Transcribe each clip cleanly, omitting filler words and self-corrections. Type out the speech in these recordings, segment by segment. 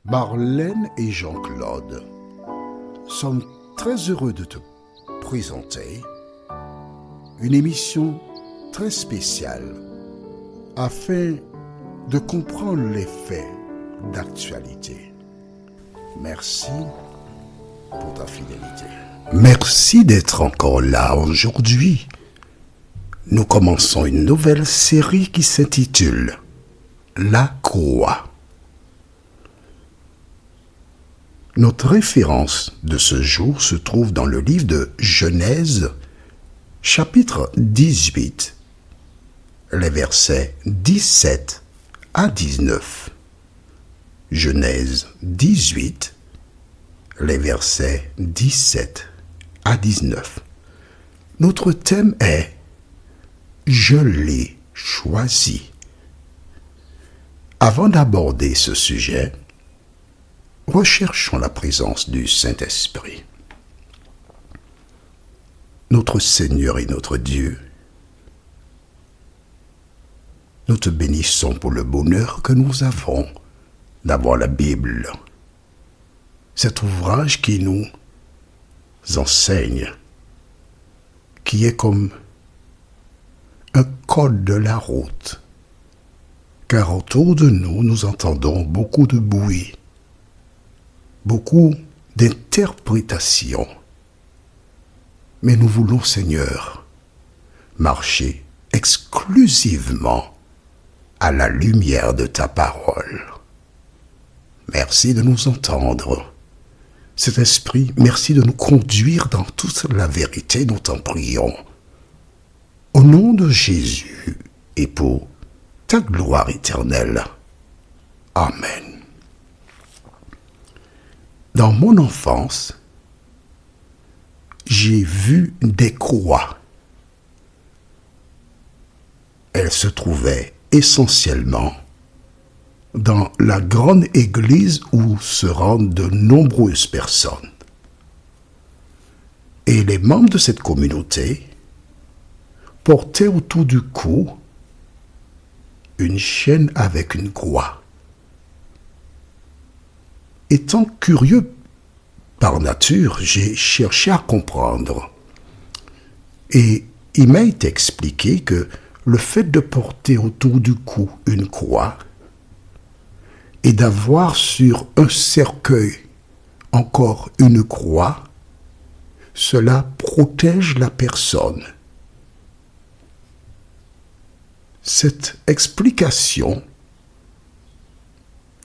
Marlène et Jean-Claude sommes très heureux de te présenter une émission très spéciale afin de comprendre les faits d'actualité. Merci pour ta fidélité. Merci d'être encore là aujourd'hui. Nous commençons une nouvelle série qui s'intitule La Croix. Notre référence de ce jour se trouve dans le livre de Genèse, chapitre 18, les versets 17 à 19. Genèse 18, les versets 17 à 19. Notre thème est « Je l'ai choisi ». Avant d'aborder ce sujet, recherchons la présence du Saint-Esprit. Notre Seigneur et notre Dieu, nous te bénissons pour le bonheur que nous avons d'avoir la Bible, cet ouvrage qui nous enseigne, qui est comme un code de la route, car autour de nous, nous entendons beaucoup de bruit, beaucoup d'interprétations. Mais nous voulons, Seigneur, marcher exclusivement à la lumière de ta parole. Merci de nous entendre. Cet esprit, merci de nous conduire dans toute la vérité, nous t'en prions. Au nom de Jésus et pour ta gloire éternelle. Amen. Dans mon enfance, j'ai vu des croix. Elles se trouvaient essentiellement dans la grande église où se rendent de nombreuses personnes. Et les membres de cette communauté portaient autour du cou une chaîne avec une croix. Étant curieux par nature, j'ai cherché à comprendre. Et il m'a été expliqué que le fait de porter autour du cou une croix et d'avoir sur un cercueil encore une croix, cela protège la personne. Cette explication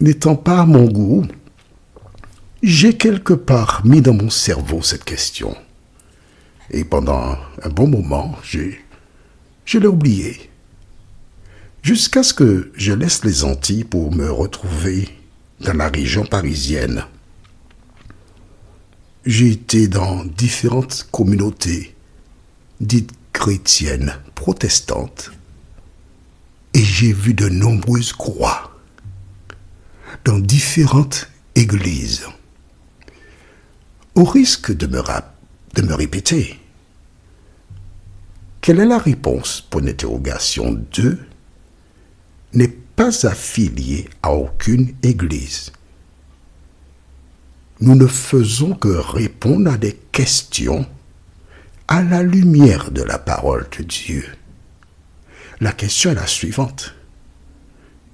n'étant pas à mon goût, j'ai quelque part mis dans mon cerveau cette question. Et pendant un bon moment, je l'ai oublié. Jusqu'à ce que je laisse les Antilles pour me retrouver dans la région parisienne. J'ai été dans différentes communautés dites chrétiennes, protestantes, et j'ai vu de nombreuses croix dans différentes églises. Au risque de me répéter, quelle est la réponse pour l'interrogation 2 n'est pas affilié à aucune église. Nous ne faisons que répondre à des questions à la lumière de la parole de Dieu. La question est la suivante.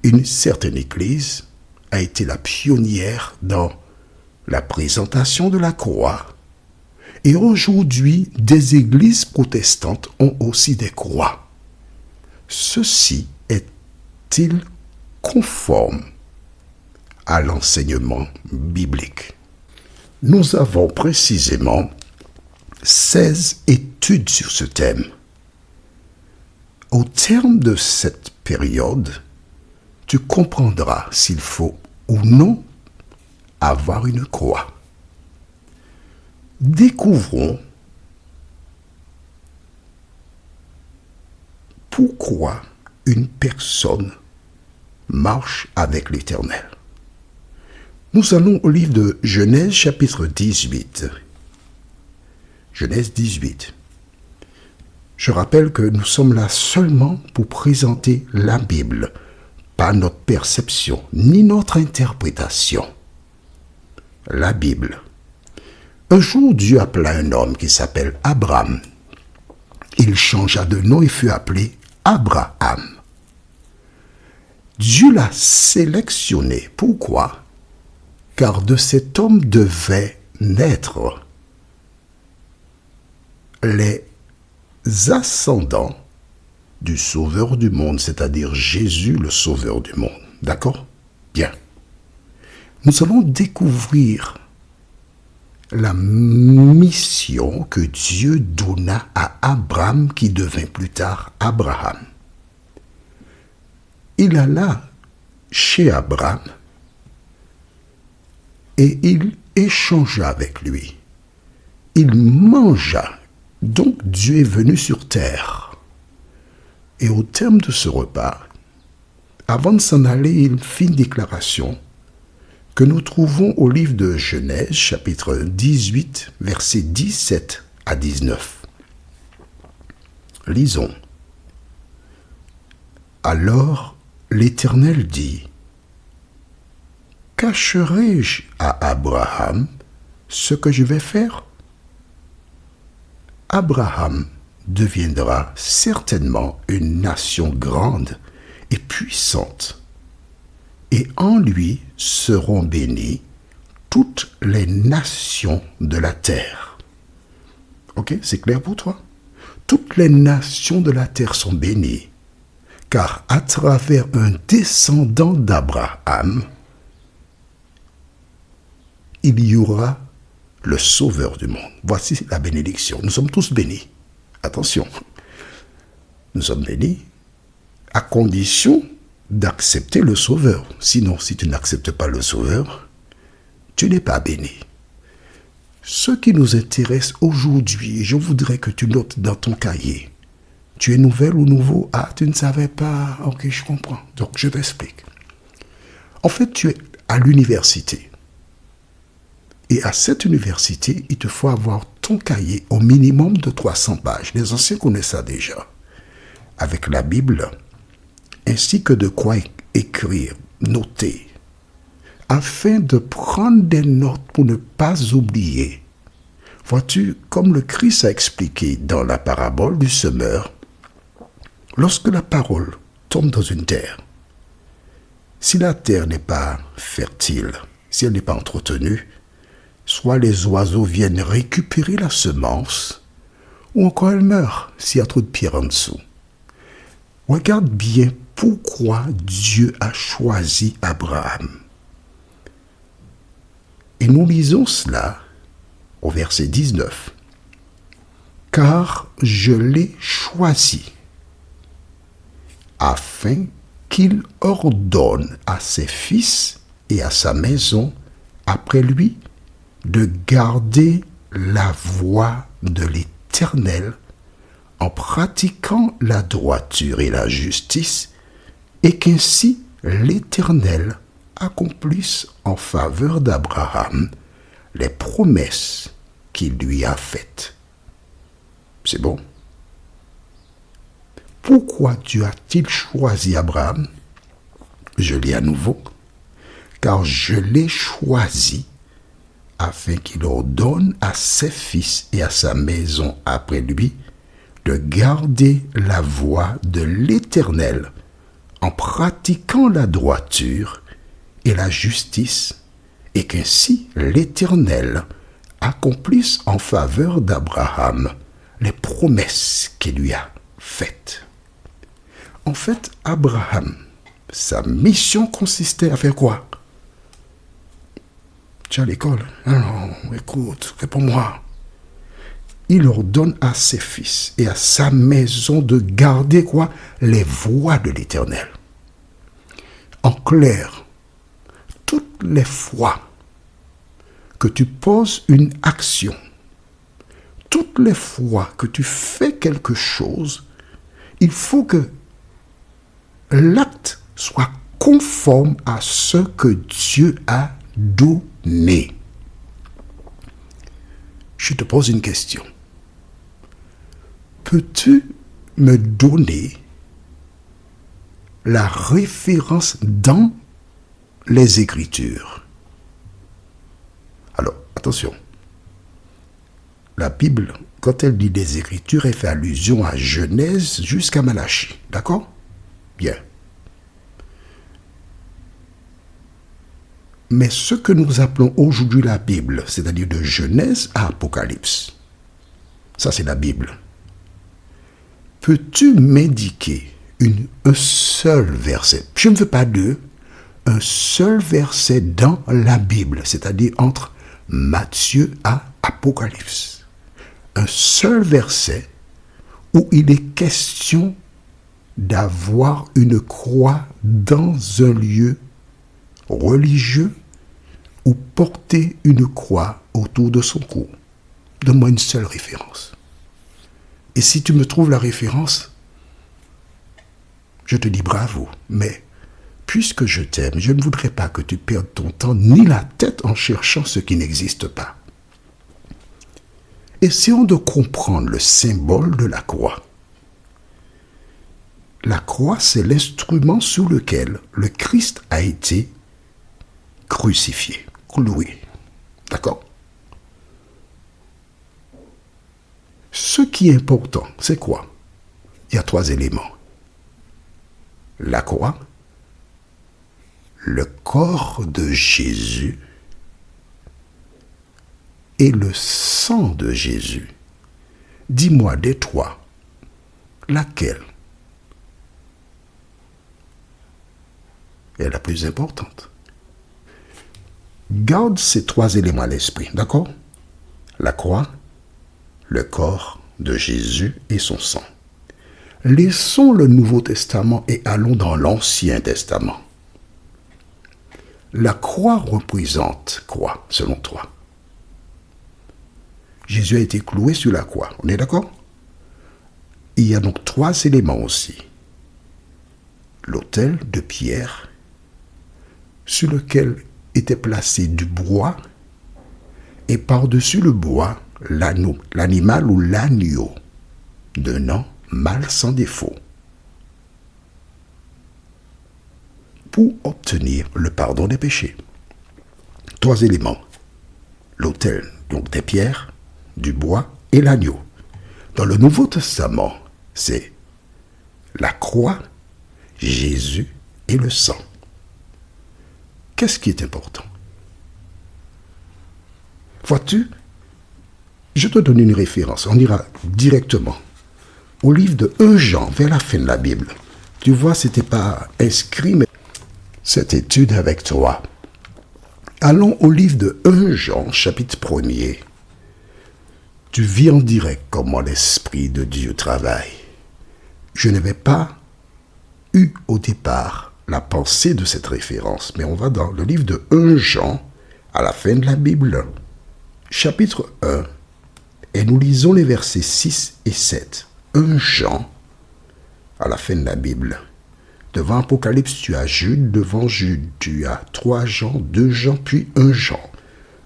Une certaine église a été la pionnière dans la présentation de la croix. Et aujourd'hui, des églises protestantes ont aussi des croix. Ceci est-il conforme à l'enseignement biblique? Nous avons précisément 16 études sur ce thème. Au terme de cette période, tu comprendras s'il faut ou non avoir une croix. Découvrons pourquoi une personne marche avec l'Éternel. Nous allons au livre de Genèse chapitre 18. Genèse 18. Je rappelle que nous sommes là seulement pour présenter la Bible, pas notre perception ni notre interprétation. la Bible. Un jour, Dieu appela un homme qui s'appelle Abraham. Il changea de nom et fut appelé Abraham. Dieu l'a sélectionné. Pourquoi? Car de cet homme devaient naître les ascendants du Sauveur du monde, c'est-à-dire Jésus, le Sauveur du monde. D'accord? Bien. Nous allons découvrir la mission que Dieu donna à Abraham, qui devint plus tard Abraham. Il alla chez Abraham et il échangea avec lui. Il mangea. Donc Dieu est venu sur terre. Et au terme de ce repas, avant de s'en aller, il fit une déclaration que nous trouvons au livre de Genèse, chapitre 18, versets 17 à 19. Lisons. Alors l'Éternel dit, « Cacherai-je à Abraham ce que je vais faire? Abraham deviendra certainement une nation grande et puissante, et en lui seront bénies toutes les nations de la terre. » Ok, c'est clair pour toi? Toutes les nations de la terre sont bénies, car à travers un descendant d'Abraham, il y aura le Sauveur du monde. Voici la bénédiction. Nous sommes tous bénis. Attention, nous sommes bénis à condition d'accepter le Sauveur. Sinon, si tu n'acceptes pas le Sauveur, tu n'es pas béni. Ce qui nous intéresse aujourd'hui, je voudrais que tu notes dans ton cahier. Tu es nouvelle ou nouveau? Ah, tu ne savais pas? Ok, je comprends. Donc, je t'explique. En fait, tu es à l'université. Et à cette université, il te faut avoir ton cahier au minimum de 300 pages. Les anciens connaissent ça déjà. Avec la Bible, ainsi que de quoi écrire, noter, afin de prendre des notes pour ne pas oublier. Vois-tu, comme le Christ a expliqué dans la parabole du semeur, lorsque la parole tombe dans une terre, si la terre n'est pas fertile, si elle n'est pas entretenue, soit les oiseaux viennent récupérer la semence, ou encore elle meurt s'il y a trop de pierres en dessous. Regarde bien pourquoi Dieu a choisi Abraham. Et nous lisons cela au verset 19. « Car je l'ai choisi, afin qu'il ordonne à ses fils et à sa maison après lui de garder la voie de l'Éternel en pratiquant la droiture et la justice, et qu'ainsi l'Éternel accomplisse en faveur d'Abraham les promesses qu'il lui a faites. » C'est bon? Pourquoi Dieu a-t-il choisi Abraham? Je lis à nouveau. « Car je l'ai choisi afin qu'il ordonne à ses fils et à sa maison après lui de garder la voie de l'Éternel en pratiquant la droiture et la justice, et qu'ainsi l'Éternel accomplisse en faveur d'Abraham les promesses qu'il lui a faites. » En fait, Abraham, sa mission consistait à faire quoi? Tu es à l'école? Alors, écoute, réponds-moi. Il ordonne à ses fils et à sa maison de garder quoi? Les voies de l'Éternel. En clair, toutes les fois que tu poses une action, toutes les fois que tu fais quelque chose, il faut que l'acte soit conforme à ce que Dieu a donné. Je te pose une question. Peux-tu me donner la référence dans les Écritures Attention. La Bible, quand elle dit des Écritures, elle fait allusion à Genèse jusqu'à Malachie. D'accord? Bien. Mais ce que nous appelons aujourd'hui la Bible, c'est-à-dire de Genèse à Apocalypse, ça c'est la Bible. Peux-tu m'indiquer un seul verset, je ne veux pas deux, un seul verset dans la Bible, c'est-à-dire entre Matthieu à Apocalypse, un seul verset où il est question d'avoir une croix dans un lieu religieux ou porter une croix autour de son cou. Donne-moi une seule référence. Et si tu me trouves la référence, je te dis bravo, mais puisque je t'aime, je ne voudrais pas que tu perdes ton temps ni la tête en cherchant ce qui n'existe pas. Essayons de comprendre le symbole de la croix. La croix, c'est l'instrument sur lequel le Christ a été crucifié, cloué. D'accord? Ce qui est important, c'est quoi? Il y a 3 éléments. La croix, le corps de Jésus et le sang de Jésus. Dis-moi des 3, laquelle est la plus importante? Garde ces 3 éléments à l'esprit, d'accord? La croix, le corps de Jésus et son sang. Laissons le Nouveau Testament et allons dans l'Ancien Testament. La croix représente quoi, selon toi? Jésus a été cloué sur la croix, on est d'accord? Il y a donc 3 éléments aussi. L'autel de pierre, sur lequel était placé du bois, et par-dessus le bois, l'animal ou l'agneau, donnant mâle sans défaut, pour obtenir le pardon des péchés. 3 éléments. L'autel, donc des pierres, du bois et l'agneau. Dans le Nouveau Testament, c'est la croix, Jésus et le sang. Qu'est-ce qui est important? Vois-tu, je te donne une référence. On ira directement au livre de 1 Jean, vers la fin de la Bible. Tu vois, ce n'était pas inscrit, mais cette étude avec toi. Allons au livre de 1 Jean, chapitre 1er. Tu vis en direct comment l'Esprit de Dieu travaille. Je n'avais pas eu au départ la pensée de cette référence, mais on va dans le livre de 1 Jean, à la fin de la Bible, chapitre 1, et nous lisons les versets 6 et 7. 1 Jean, à la fin de la Bible. Devant Apocalypse, tu as Jude, devant Jude, tu as 3 Jean, 2 Jean, puis 1 Jean.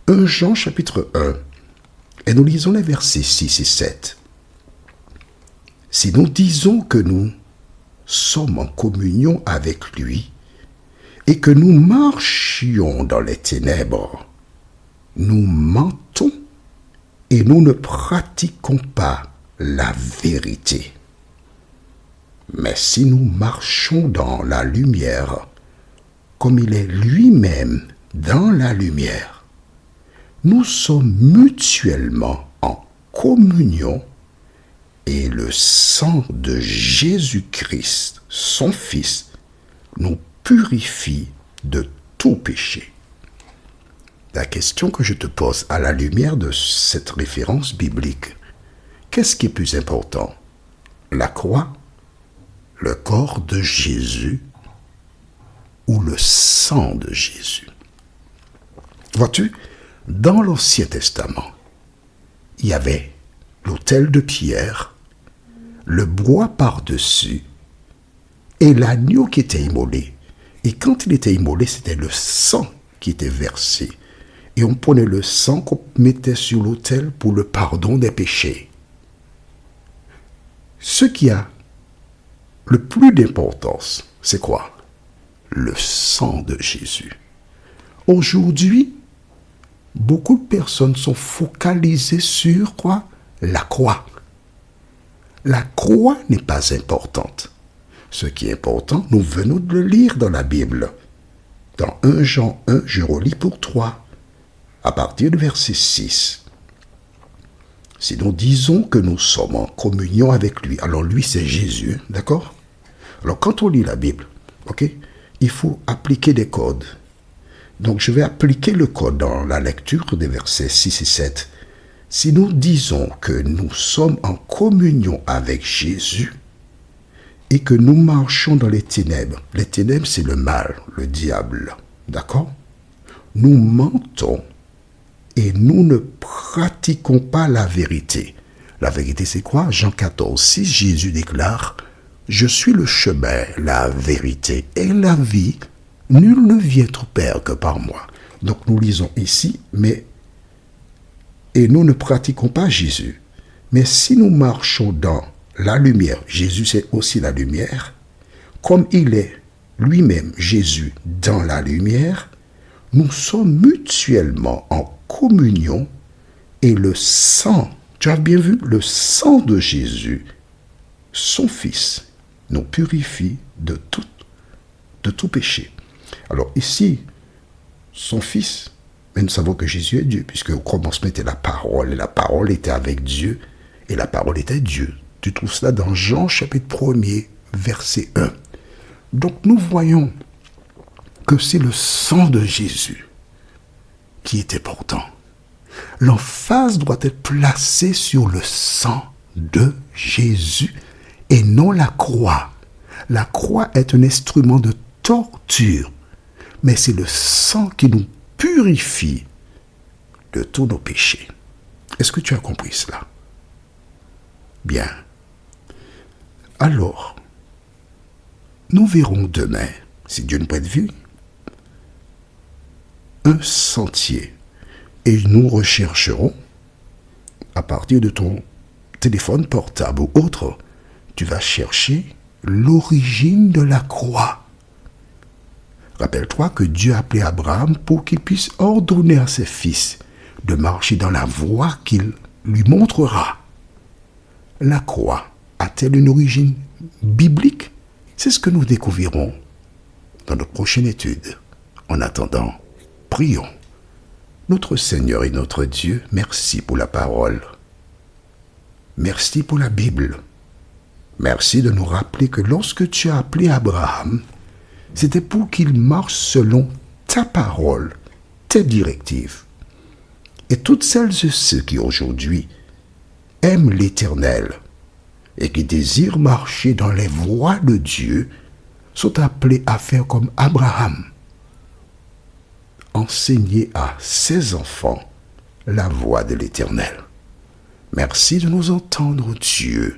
1 Jean, chapitre 1, et nous lisons les versets 6 et 7. Si nous disons que nous sommes en communion avec lui et que nous marchions dans les ténèbres, nous mentons et nous ne pratiquons pas la vérité. Mais si nous marchons dans la lumière, comme il est lui-même dans la lumière, nous sommes mutuellement en communion et le sang de Jésus-Christ, son Fils, nous purifie de tout péché. La question que je te pose à la lumière de cette référence biblique, qu'est-ce qui est plus important? La croix, le corps de Jésus ou le sang de Jésus? Vois-tu, dans l'Ancien Testament, il y avait l'autel de pierre, le bois par-dessus et l'agneau qui était immolé. Et quand il était immolé, c'était le sang qui était versé. Et on prenait le sang qu'on mettait sur l'autel pour le pardon des péchés. Ce qui a le plus d'importance, c'est quoi? Le sang de Jésus. Aujourd'hui, beaucoup de personnes sont focalisées sur quoi? La croix. La croix n'est pas importante. Ce qui est important, nous venons de le lire dans la Bible. Dans 1 Jean 1, je relis pour 3, à partir du verset 6. Si nous disons que nous sommes en communion avec lui, alors lui c'est Jésus, d'accord? Alors quand on lit la Bible, ok, il faut appliquer des codes. Donc je vais appliquer le code dans la lecture des versets 6 et 7. Si nous disons que nous sommes en communion avec Jésus et que nous marchons dans les ténèbres c'est le mal, le diable, d'accord? Nous mentons et nous ne pratiquons pas la vérité. La vérité c'est quoi? Jean 14, 6, Jésus déclare « Je suis le chemin, la vérité et la vie. Nul ne vient au Père que par moi. » Donc nous lisons ici, et nous ne pratiquons pas Jésus. Mais si nous marchons dans la lumière, Jésus c'est aussi la lumière, comme il est lui-même, Jésus, dans la lumière, nous sommes mutuellement en communion et le sang, tu as bien vu, le sang de Jésus, son Fils, nous purifie de tout péché. Alors ici, son Fils, mais nous savons que Jésus est Dieu, puisque au commencement était la parole, et la parole était avec Dieu, et la parole était Dieu. Tu trouves cela dans Jean chapitre 1er, verset 1. Donc nous voyons que c'est le sang de Jésus qui est important. L'emphase doit être placée sur le sang de Jésus et non la croix. La croix est un instrument de torture, mais c'est le sang qui nous purifie de tous nos péchés. Est-ce que tu as compris cela? Bien. Alors, nous verrons demain, si Dieu nous prête vie, un sentier. Et nous rechercherons, à partir de ton téléphone portable ou autre, tu vas chercher l'origine de la croix. Rappelle-toi que Dieu a appelé Abraham pour qu'il puisse ordonner à ses fils de marcher dans la voie qu'il lui montrera. La croix a-t-elle une origine biblique? C'est ce que nous découvrirons dans notre prochaine étude. En attendant, prions. Notre Seigneur et notre Dieu, merci pour la parole. Merci pour la Bible. Merci de nous rappeler que lorsque tu as appelé Abraham, c'était pour qu'il marche selon ta parole, tes directives. Et toutes celles et ceux qui aujourd'hui aiment l'Éternel et qui désirent marcher dans les voies de Dieu sont appelés à faire comme Abraham. Enseigner à ses enfants la voie de l'Éternel. Merci de nous entendre, Dieu.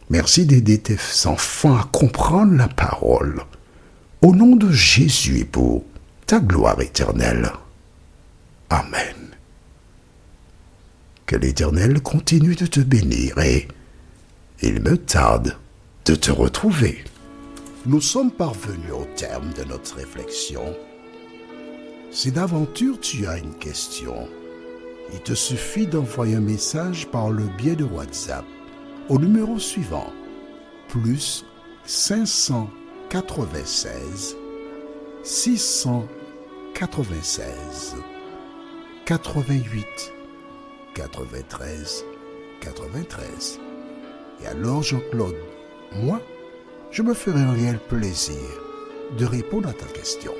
Merci d'aider tes enfants à comprendre la parole. Au nom de Jésus et pour ta gloire éternelle. Amen. Que l'Éternel continue de te bénir et il me tarde de te retrouver. Nous sommes parvenus au terme de notre réflexion. Si d'aventure tu as une question, il te suffit d'envoyer un message par le biais de WhatsApp au numéro suivant, plus 596 696 88 93 93. Et alors Jean-Claude, moi, je me ferai un réel plaisir de répondre à ta question.